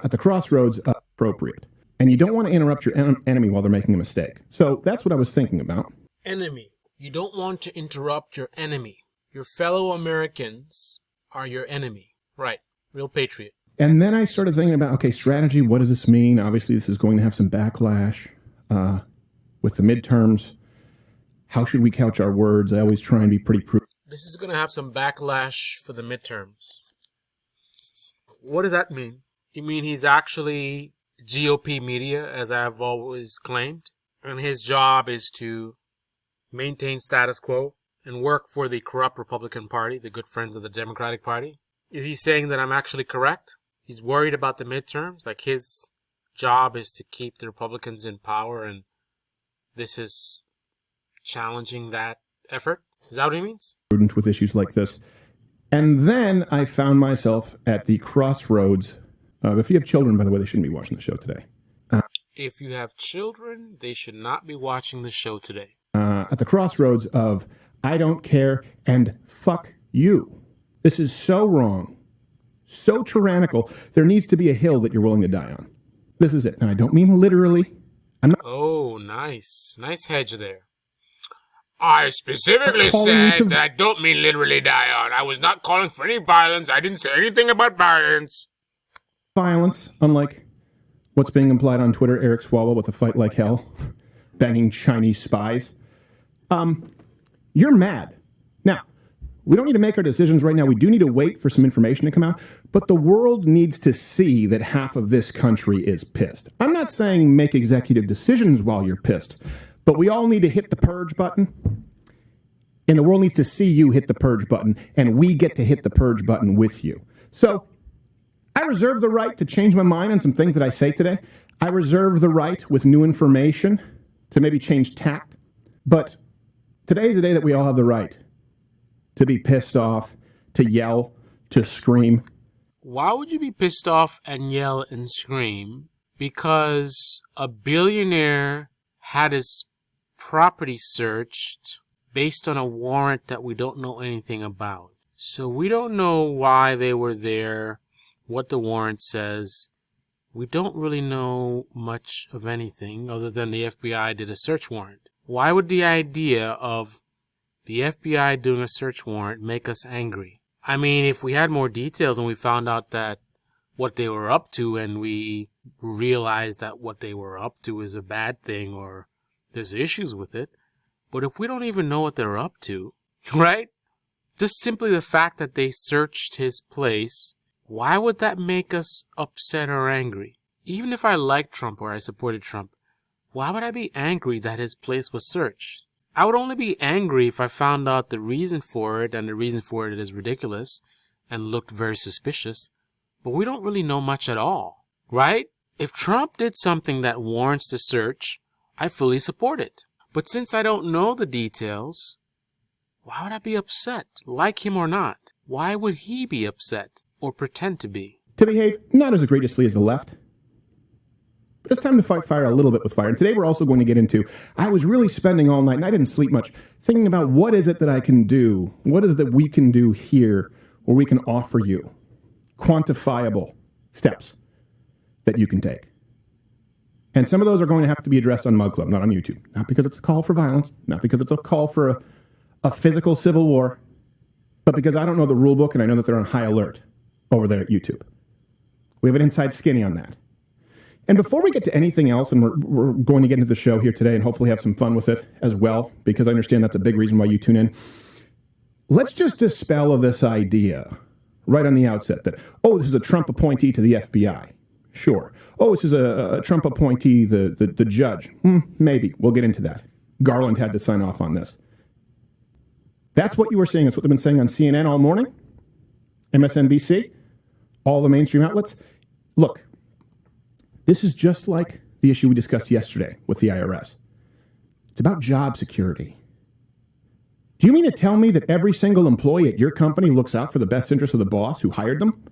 at the crossroads appropriate. And you don't want to interrupt your enemy while they're making a mistake. So that's what I was thinking about. Enemy. You don't want to interrupt your enemy. Your fellow Americans are your enemy. Right. Real patriot. And then I started thinking about, okay, strategy, what does this mean? Obviously, this is going to have some backlash with the midterms. How should we couch our words? I always try and be pretty prudent. This is going to have some backlash for the midterms. What does that mean? You mean he's actually GOP media, as I've always claimed? And his job is to maintain status quo and work for the corrupt Republican Party, the good friends of the Democratic Party? Is he saying that I'm actually correct? He's worried about the midterms, like his job is to keep the Republicans in power, and this is challenging that effort? Is that what he means? Prudent with issues like this. And then I found myself at the crossroads. If you have children, by the way, they shouldn't be watching the show today. If you have children, they should not be watching the show today. At the crossroads of I don't care and fuck you. This is so wrong, so tyrannical. There needs to be a hill that you're willing to die on. This is it. And I don't mean literally. Oh, nice. Nice hedge there. I specifically said that I don't mean literally die on. I was not calling for any violence. I didn't say anything about violence. Violence, unlike what's being implied on Twitter, Eric Swalwell with a fight like hell, banging Chinese spies. You're mad. Now, we don't need to make our decisions right now. We do need to wait for some information to come out. But the world needs to see that half of this country is pissed. I'm not saying make executive decisions while you're pissed. But we all need to hit the purge button. And the world needs to see you hit the purge button. And we get to hit the purge button with you. So I reserve the right to change my mind on some things that I say today. I reserve the right with new information to maybe change tact. But today's a day that we all have the right to be pissed off, to yell, to scream. Why would you be pissed off and yell and scream? Because a billionaire had his property searched based on a warrant that we don't know anything about. So we don't know why they were there, what the warrant says. We don't really know much of anything other than the FBI did a search warrant. Why would the idea of the FBI doing a search warrant make us angry? I mean, if we had more details and we found out that what they were up to and we realized that what they were up to is a bad thing or there's issues with it. But if we don't even know what they're up to, right? Just simply the fact that they searched his place, why would that make us upset or angry? Even if I liked Trump or I supported Trump, why would I be angry that his place was searched? I would only be angry if I found out the reason for it, and the reason for it is ridiculous and looked very suspicious. But we don't really know much at all, right? If Trump did something that warrants the search, I fully support it. But since I don't know the details, why would I be upset? Like him or not, why would he be upset or pretend to be? To behave not as egregiously as the left. But it's time to fight fire a little bit with fire. And today we're also going to get into, I was really spending all night, and I didn't sleep much, thinking about what is it that I can do? What is it that we can do here or we can offer you? Quantifiable steps that you can take. And some of those are going to have to be addressed on Mug Club, not on YouTube. Not because it's a call for violence, not because it's a call for a physical civil war, but because I don't know the rule book and I know that they're on high alert over there at YouTube. We have an inside skinny on that. And before we get to anything else, and we're going to get into the show here today and hopefully have some fun with it as well, because I understand that's a big reason why you tune in, let's just dispel of this idea right on the outset that, oh, this is a Trump appointee to the FBI. Sure. Oh, this is a Trump appointee, the judge. Maybe. We'll get into that. Garland had to sign off on this. That's what you were saying. That's what they've been saying on CNN all morning, MSNBC, all the mainstream outlets. Look, this is just like the issue we discussed yesterday with the IRS. It's about job security. Do you mean to tell me that every single employee at your company looks out for the best interest of the boss who hired them?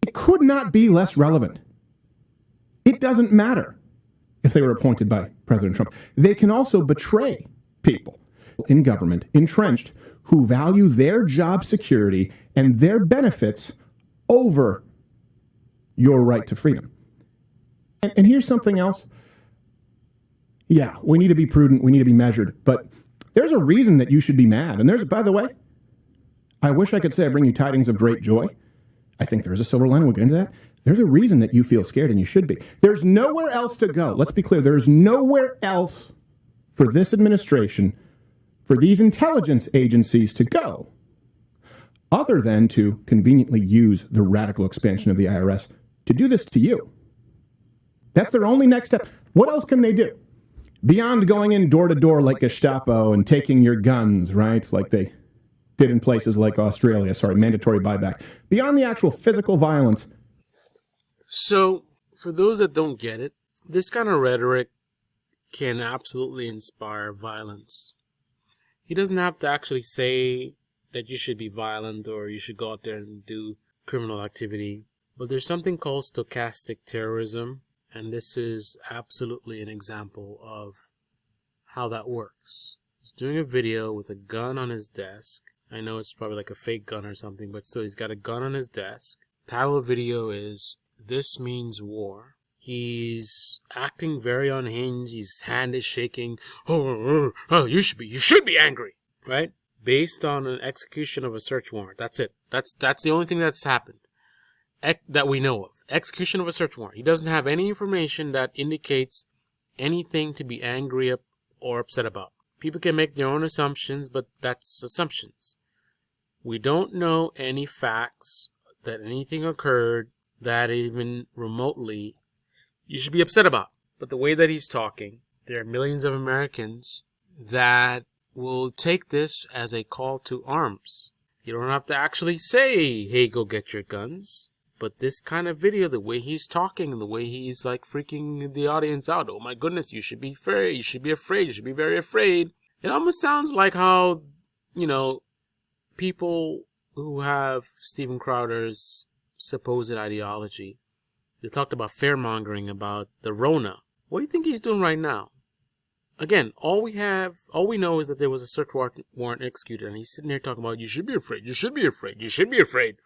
It could not be less relevant. It doesn't matter if they were appointed by President Trump. They can also betray people in government, entrenched, who value their job security and their benefits over your right to freedom. And here's something else. Yeah, we need to be prudent. We need to be measured. But there's a reason that you should be mad. And there's, by the way, I wish I could say I bring you tidings of great joy. I think there is a silver lining. We'll get into that. There's a reason that you feel scared, and you should be. There's nowhere else to go. Let's be clear. There's nowhere else for this administration, for these intelligence agencies to go, other than to conveniently use the radical expansion of the IRS to do this to you. That's their only next step. What else can they do? Beyond going in door to door like Gestapo and taking your guns, right? Like they did in places like Australia, mandatory buyback. Beyond the actual physical violence. So, for those that don't get it, this kind of rhetoric can absolutely inspire violence. He doesn't have to actually say that you should be violent or you should go out there and do criminal activity. But there's something called stochastic terrorism, and this is absolutely an example of how that works. He's doing a video with a gun on his desk. I know it's probably like a fake gun or something, but still, he's got a gun on his desk. The title of the video is "This Means War." He's acting very unhinged. His hand is shaking. Oh, you should be angry, right? Based on an execution of a search warrant. That's it. That's the only thing that's happened that we know of. Execution of a search warrant. He doesn't have any information that indicates anything to be angry or upset about. People can make their own assumptions, but that's assumptions. We don't know any facts that anything occurred that even remotely you should be upset about. But the way that he's talking, there are millions of Americans that will take this as a call to arms. You don't have to actually say, hey, go get your guns. But this kind of video, the way he's talking, the way he's like freaking the audience out, oh my goodness, you should be afraid, you should be afraid, you should be very afraid. It almost sounds like how, people who have Steven Crowder's supposed ideology, they talked about fear-mongering about the Rona. What do you think he's doing right now? Again, all we know is that there was a search warrant executed, and he's sitting there talking about, you should be afraid, you should be afraid, you should be afraid.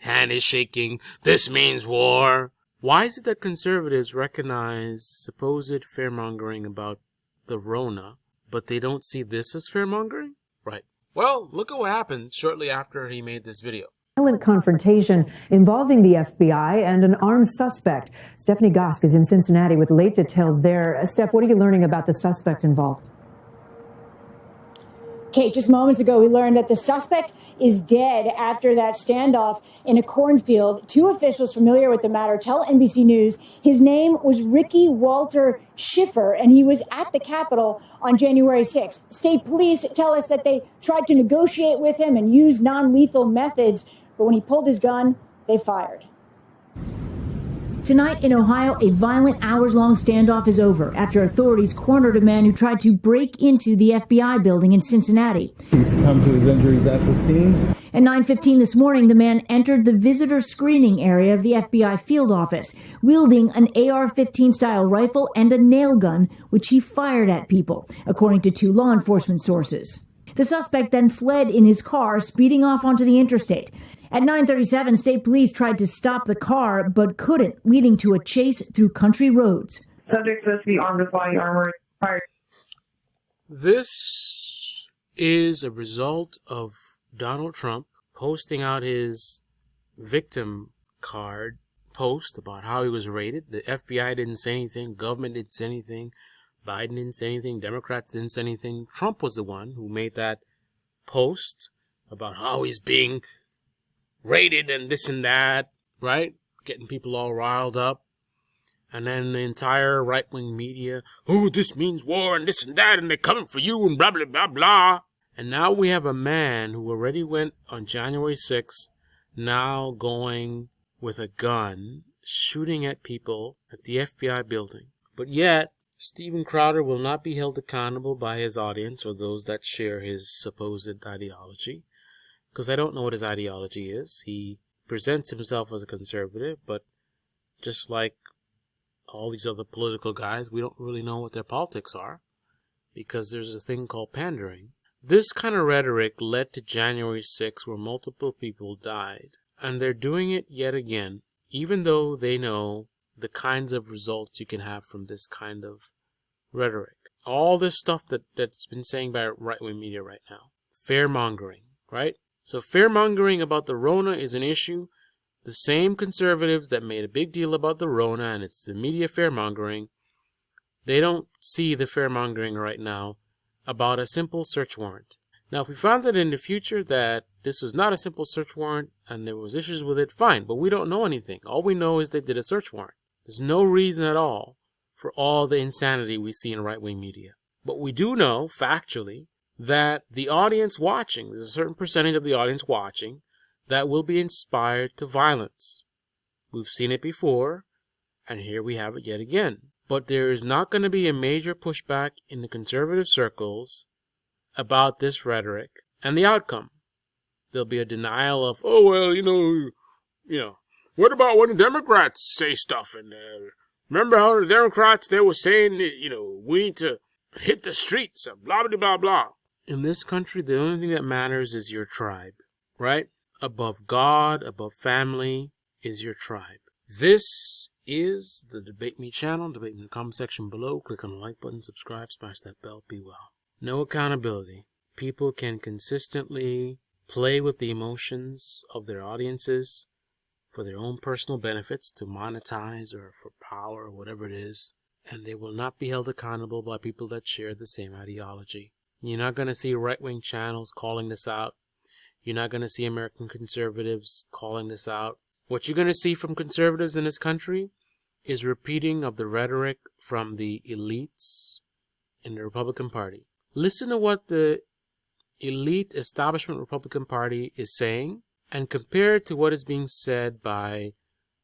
Hand is shaking, this means war. Why is it that conservatives recognize supposed fear-mongering about the Rona, but they don't see this as fear-mongering? Right. Well, look at what happened shortly after he made this video. Violent confrontation involving the FBI and an armed suspect. Stephanie Gosk is in Cincinnati with late details there. Steph, what are you learning about the suspect involved? Kate, just moments ago, we learned that the suspect is dead after that standoff in a cornfield. Two officials familiar with the matter tell NBC News his name was Ricky Walter Schiffer, and he was at the Capitol on January 6th. State police tell us that they tried to negotiate with him and use non-lethal methods, but when he pulled his gun, they fired. Tonight in Ohio, a violent hours-long standoff is over after authorities cornered a man who tried to break into the FBI building in Cincinnati. He succumbed to his injuries at the scene. At 9:15 this morning, the man entered the visitor screening area of the FBI field office, wielding an AR-15 style rifle and a nail gun, which he fired at people, according to two law enforcement sources. The suspect then fled in his car, speeding off onto the interstate. At 9:37, state police tried to stop the car, but couldn't, leading to a chase through country roads. Subject supposed to be armed with body armor. This is a result of Donald Trump posting out his victim card post about how he was raided. The FBI didn't say anything. Government didn't say anything. Biden didn't say anything. Democrats didn't say anything. Trump was the one who made that post about how he's being raided and this and that, right? Getting people all riled up. And then the entire right-wing media, oh, this means war and this and that, and they're coming for you and blah, blah, blah, blah. And now we have a man who already went on January 6th, now going with a gun, shooting at people at the FBI building. But yet, Steven Crowder will not be held accountable by his audience or those that share his supposed ideology. Because I don't know what his ideology is. He presents himself as a conservative, but just like all these other political guys, we don't really know what their politics are, because there's a thing called pandering. This kind of rhetoric led to January 6th, where multiple people died, and they're doing it yet again even though they know the kinds of results you can have from this kind of rhetoric. All this stuff that's been saying by right-wing media right now. Fear-mongering, right? So fear-mongering about the Rona is an issue. The same conservatives that made a big deal about the Rona and it's the media fear-mongering, they don't see the fear-mongering right now about a simple search warrant. Now, if we found that in the future that this was not a simple search warrant and there was issues with it, fine, but we don't know anything. All we know is they did a search warrant. There's no reason at all for all the insanity we see in right-wing media. But we do know, factually, that the audience watching, there's a certain percentage of the audience watching, that will be inspired to violence. We've seen it before, and here we have it yet again. But there is not going to be a major pushback in the conservative circles about this rhetoric and the outcome. There'll be a denial of, oh, well, you know, what about when the Democrats say stuff? And remember how the Democrats, they were saying, that, we need to hit the streets and blah, blah, blah, blah. In this country, the only thing that matters is your tribe, right? Above God, above family, is your tribe. This is the Debate Me channel. Debate me in the comment section below. Click on the like button, subscribe, smash that bell, be well. No accountability. People can consistently play with the emotions of their audiences for their own personal benefits, to monetize or for power or whatever it is, and they will not be held accountable by people that share the same ideology. You're not going to see right-wing channels calling this out. You're not going to see American conservatives calling this out. What you're going to see from conservatives in this country is repeating of the rhetoric from the elites in the Republican Party. Listen to what the elite establishment Republican Party is saying and compare it to what is being said by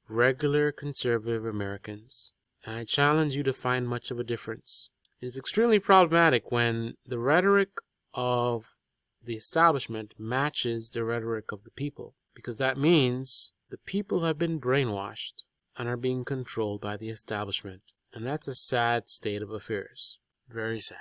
regular conservative Americans. And I challenge you to find much of a difference. It is extremely problematic when the rhetoric of the establishment matches the rhetoric of the people, because that means the people have been brainwashed and are being controlled by the establishment. And that's a sad state of affairs. Very sad.